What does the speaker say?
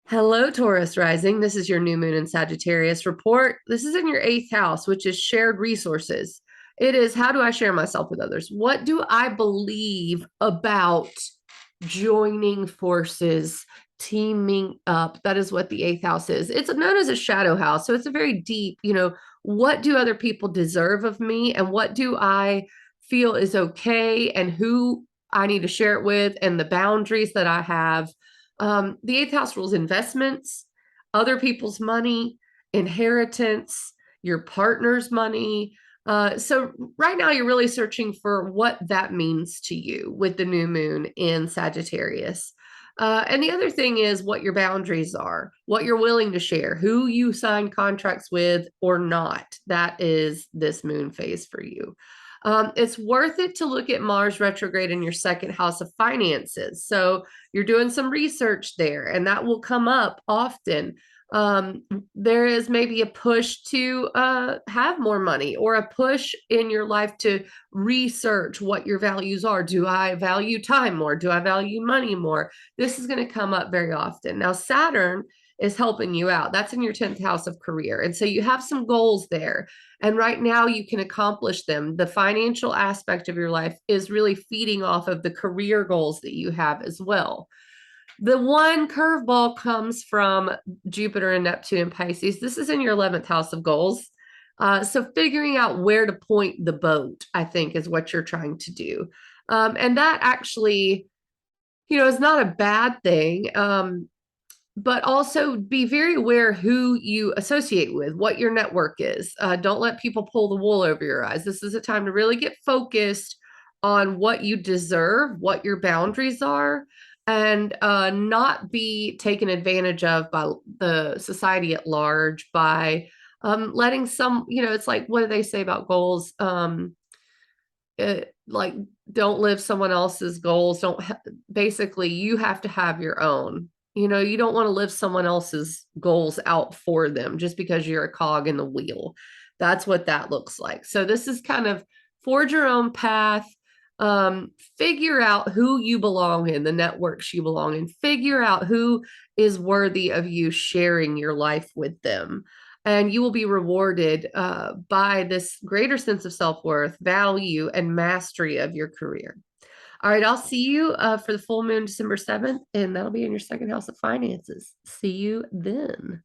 Hello, Taurus rising. This is your new moon in Sagittarius report. This is in your eighth house, which is shared resources. It is how do I share myself with others? What do I believe about joining forces, teaming up? That is what the eighth house is. It's known as a shadow house. So it's a very deep, what do other people deserve of me? And what do I feel is okay? And who I need to share it with, and the boundaries that I have. The eighth house rules investments, other people's money, inheritance, your partner's money. So right now you're really searching for what that means to you with the new moon in Sagittarius. And the other thing is what your boundaries are, what you're willing to share, who you sign contracts with or not. That is this moon phase for you. It's worth it to look at Mars retrograde in your second house of finances. So you're doing some research there, and that will come up often. There is maybe a push to have more money, or a push in your life to research what your values are. Do I value time more? Do I value money more? This is going to come up very often. Now, Saturn is helping you out. That's in your 10th house of career. And so you have some goals there. And right now you can accomplish them. The financial aspect of your life is really feeding off of the career goals that you have as well. The one curveball comes from Jupiter and Neptune and Pisces. This is in your 11th house of goals. So figuring out where to point the boat, I think, is what you're trying to do. And that actually, is not a bad thing. But also be very aware who you associate with, what your network is. Don't let people pull the wool over your eyes. This is a time to really get focused on what you deserve, what your boundaries are, and not be taken advantage of by the society at large by letting some, it's like, what do they say about goals? Like, don't live someone else's goals. Basically, you have to have your own. You don't want to live someone else's goals out for them just because you're a cog in the wheel. That's what that looks like. So this is kind of forge your own path. Figure out who you belong in, the networks you belong in. Figure out who is worthy of you sharing your life with them. And you will be rewarded by this greater sense of self-worth, value, and mastery of your career. All right, I'll see you for the full moon December 7th, and that'll be in your second house of finances. See you then.